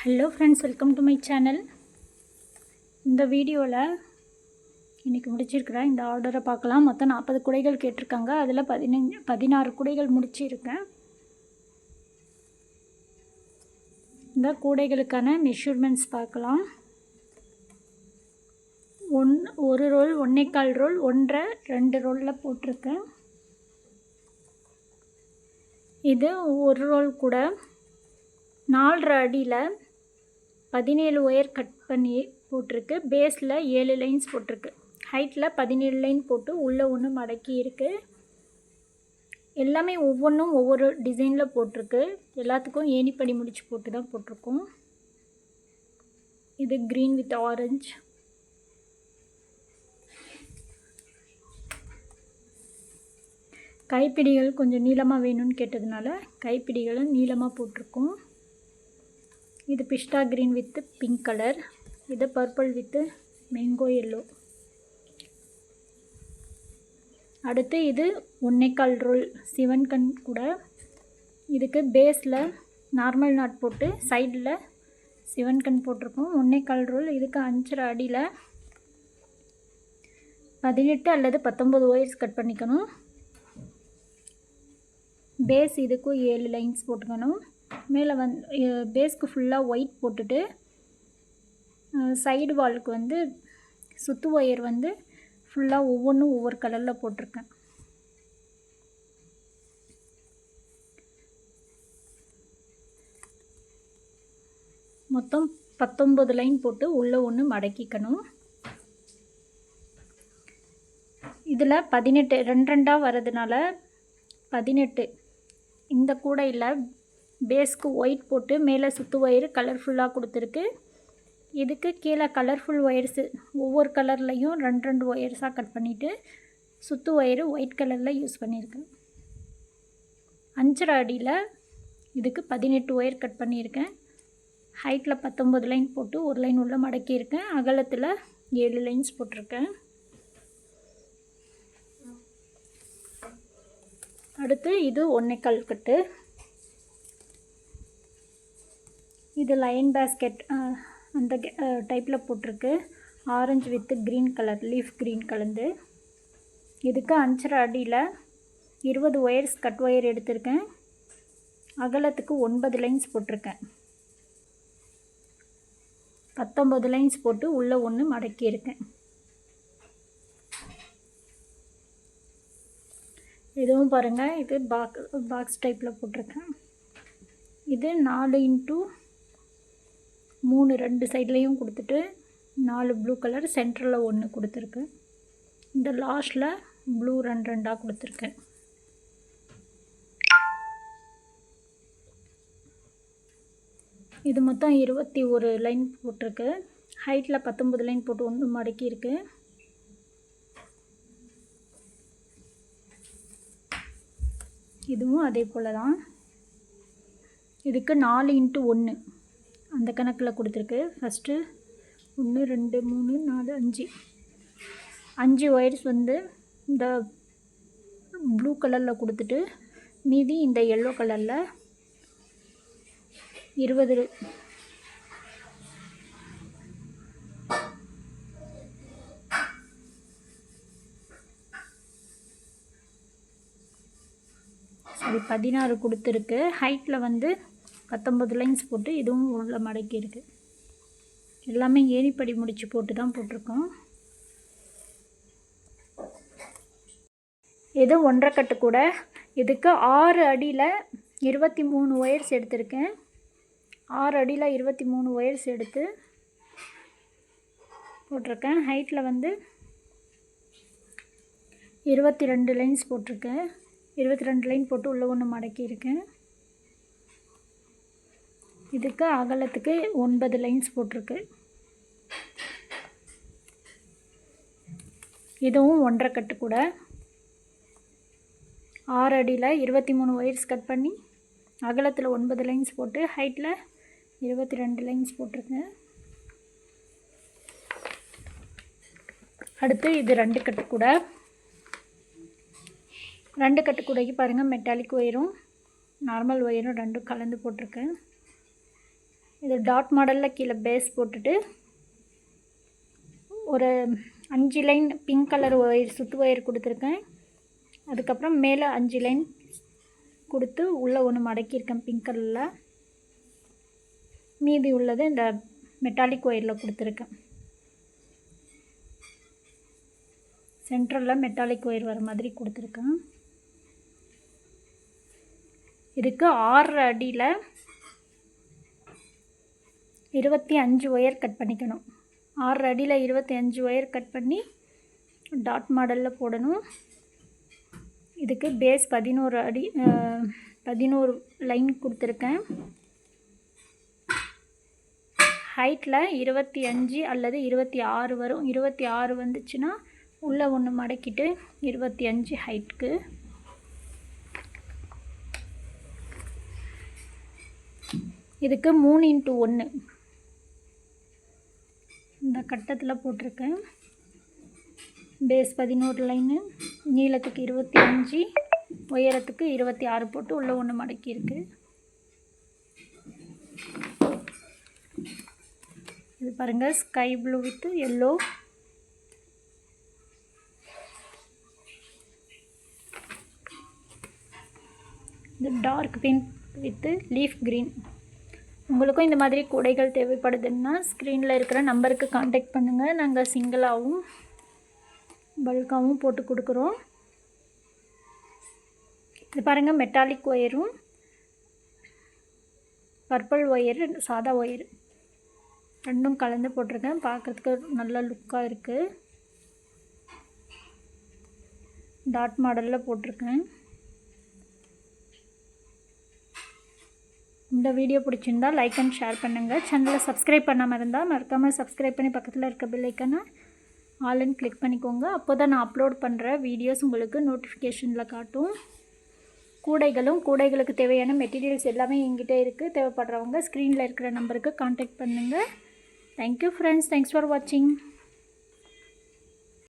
Hello friends, welcome to my channel. இந்த வீடியோவில் இன்றைக்கி முடிச்சிருக்கிற இந்த ஆர்டரை பார்க்கலாம். மொத்தம் 40 குடைகள் கேட்டிருக்காங்க. அதில் 16 குடைகள் முடிச்சிருக்கேன். இந்த கூடைகளுக்கான மெஷர்மெண்ட்ஸ் பார்க்கலாம். ஒரு ரோல் 1.25 ரோல் 1.5 2 ரோலில் போட்டிருக்கேன். இது ஒரு ரோல் கூட 4.5 அடியில் 17 ஒயர் கட் பண்ணி போட்டிருக்கு. பேஸில் 7 லைன்ஸ் போட்டிருக்கு. ஹைட்டில் 17 லைன் போட்டு உள்ளே ஒன்று மடக்கி இருக்குது. எல்லாமே ஒவ்வொன்றும் ஒவ்வொரு டிசைனில் போட்டிருக்கு. எல்லாத்துக்கும் ஏணிப்படி முடிச்சு போட்டு தான் போட்டிருக்கோம். இது க்ரீன் வித் ஆரஞ்சு. கைப்பிடிகள் கொஞ்சம் நீளமாக வேணும்னு கேட்டதுனால கைப்பிடிகளை நீளமாக போட்டிருக்கோம். இது பிஸ்டா க்ரீன் வித் பிங்க் கலர். இது பர்பிள் வித் மேங்கோ எல்லோ. அடுத்து இது 1.25 ரோல் சிவன் கண் கூட. இதுக்கு பேஸில் நார்மல் நாட் போட்டு சைடில் சிவன் கண் போட்டிருக்கோம். 1.25 ரோல். இதுக்கு 5.5 அடியில் 18 அல்லது 19 ஒயர்ஸ் கட் பண்ணிக்கணும். பேஸ் இதுக்கும் 7 லைன்ஸ் போட்டுக்கணும். மேலே பேஸ்க்கு ஃபுல்லாக ஒயிட் போட்டுட்டு சைடு வாலுக்கு சுத்து ஒயர் ஃபுல்லாக ஒவ்வொன்றும் ஒவ்வொரு கலரில் போட்டிருக்கேன். மொத்தம் 19 லைன் போட்டு உள்ளே ஒன்று மடக்கிக்கணும். இதில் 18 2 வர்றதுனால 18. இந்த கூடையில் பேஸ்க்கு ஒயிட் போட்டு மேலே சுத்து ஒயரு கலர்ஃபுல்லாக கொடுத்துருக்கு. இதுக்கு கீழே கலர்ஃபுல் ஒயர்ஸு ஒவ்வொரு கலர்லையும் 2 ஒயர்ஸாக கட் பண்ணிவிட்டு சுத்து ஒயரு ஒயிட் கலரில் யூஸ் பண்ணியிருக்கேன். 5.5 அடியில் இதுக்கு 18 ஒயர் கட் பண்ணியிருக்கேன். ஹைட்டில் 19 லைன் போட்டு ஒரு லைன் உள்ளே மடக்கியிருக்கேன். அகலத்தில் 7 லைன்ஸ் போட்டிருக்கேன். அடுத்து இது 1.25 கட்டு. இது லைன் பேஸ்கெட் அந்த டைப்பில் போட்டிருக்கு. Orange with green colour leaf green கலந்து. இதுக்கு 5.5 அடியில் 20 ஒயர்ஸ் கட் ஒயர் எடுத்திருக்கேன். அகலத்துக்கு 9 லைன்ஸ் போட்டிருக்கேன். 19 லைன்ஸ் போட்டு உள்ளே ஒன்று மடக்கியிருக்கேன். இதுவும் பாருங்கள், இது பாக்ஸ் டைப்பில் போட்டிருக்கேன். இது 4x3 2 சைட்லேயும் கொடுத்துட்டு 4 ப்ளூ கலர் சென்டரில் 1 கொடுத்துருக்கு. இந்த லாஸ்ட்டில் ப்ளூ 2 கொடுத்துருக்கேன். இது மொத்தம் 21 லைன் போட்டிருக்கு. ஹைட்டில் 19 லைன் போட்டு ஒன்று மடக்கி இருக்கு. இதுவும் அதே போல் தான். இதுக்கு 4x1 அந்த கணக்கில் கொடுத்துருக்கு. ஃபஸ்ட்டு 1 2 3 4 5 ஒயர்ஸ் இந்த ப்ளூ கலரில் கொடுத்துட்டு மீதி இந்த எல்லோ கலரில் 20 16 கொடுத்துருக்கு. ஹைட்டில் 19 லைன்ஸ் போட்டு இதுவும் உள்ள மடக்கி இருக்கு. எல்லாமே ஏணிப்படி முடிச்சு போட்டு தான் போட்டிருக்கோம். இது 1.5 கட்டு கூட. இதுக்கு 6 அடியில் 23 ஒயர்ஸ் எடுத்திருக்கேன். 6 அடியில் 23 ஒயர்ஸ் எடுத்து போட்டிருக்கேன். ஹைட்டில் 22 லைன்ஸ் போட்டிருக்கேன். 22 லைன் போட்டு உள்ளே ஒன்று மடக்கியிருக்கேன். இதுக்கு அகலத்துக்கு 9 லைன்ஸ் போட்டிருக்கு. இதுவும் 1.5 கட்டு கூட. 6 அடியில் 23 ஒயர்ஸ் கட் பண்ணி அகலத்தில் 9 லைன்ஸ் போட்டு ஹைட்டில் 22 லைன்ஸ் போட்டிருக்கேன். அடுத்து இது 2 கட்டு கூட. 2 கட்டு கூடைக்கு பாருங்கள், மெட்டாலிக் ஒயரும் நார்மல் ஒயரும் 2 கலந்து போட்டிருக்கேன். இது இது டாட் மாடலில் கீழே பேஸ் போட்டுட்டு ஒரு 5 லைன் பிங்க் கலர் ஒயர் சுற்று ஒயர் கொடுத்துருக்கேன். அதுக்கப்புறம் மேலே 5 லைன் கொடுத்து உள்ளே ஒன்று மடக்கியிருக்கேன் பிங்க் கலரில். மீதி உள்ளது இந்த மெட்டாலிக் ஒயரில் கொடுத்துருக்கேன். சென்ட்ரலில் மெட்டாலிக் ஒயர் வர மாதிரி கொடுத்துருக்கேன். இதுக்கு 6 அடியில் 25 ஒயர் கட் பண்ணிக்கணும். 6 அடியில் 25 ஒயர் கட் பண்ணி டாட் மாடலில் போடணும். இதுக்கு பேஸ் 11 லைன் கொடுத்துருக்கேன். ஹைட்டில் 25 அல்லது 26 வரும். 26 வந்துச்சுன்னா உள்ளே ஒன்று மடக்கிட்டு 25 ஹைட்டுக்கு. இதுக்கு 3x1 இந்த கட்டத்தில் போட்டிருக்கேன். பேஸ் 11 லைனு, நீளத்துக்கு 25, உயரத்துக்கு 26 போட்டு உள்ளே ஒன்று மடக்கியிருக்கு. இது பாருங்கள், ஸ்கை ப்ளூ வித் எல்லோ. இது dark pink with leaf green. உங்களுக்கும் இந்த மாதிரி கூடைகள் தேவைப்படுதுன்னா ஸ்க்ரீனில் இருக்கிற நம்பருக்கு காண்டாக்ட் பண்ணுங்கள். நாங்கள் சிங்கிளாகவும் பல்காகவும் போட்டு கொடுக்குறோம். இது பாருங்கள், மெட்டாலிக் ஒயரும் பர்பிள் ஒயரு சாதா ஒயரு ரெண்டும் கலந்து போட்டிருக்கேன். பார்க்குறதுக்கு நல்ல லுக்காக இருக்குது. டாட் மாடலில் போட்டிருக்கேன். இந்த வீடியோ பிடிச்சிருந்தா லைக் அண்ட் ஷேர் பண்ணுங்கள். சேனலை சப்ஸ்கிரைப் பண்ணாமல் இருந்தால் மறக்காமல் சப்ஸ்கிரைப் பண்ணி பக்கத்தில் இருக்க பெல் ஐக்கானை ஆல்னு கிளிக் பண்ணிக்கோங்க. அப்போ தான் நான் அப்லோட் பண்ணுற வீடியோஸ் உங்களுக்கு நோட்டிஃபிகேஷனில் காட்டும். கூடைகளுக்கு தேவையான மெட்டீரியல்ஸ் எல்லாமே எங்கிட்ட இருக்குது. தேவைப்படுறவங்க ஸ்க்ரீனில் இருக்கிற நம்பருக்கு காண்டாக்ட் பண்ணுங்கள். Thank you friends. தேங்க்ஸ் ஃபார் வாட்சிங்.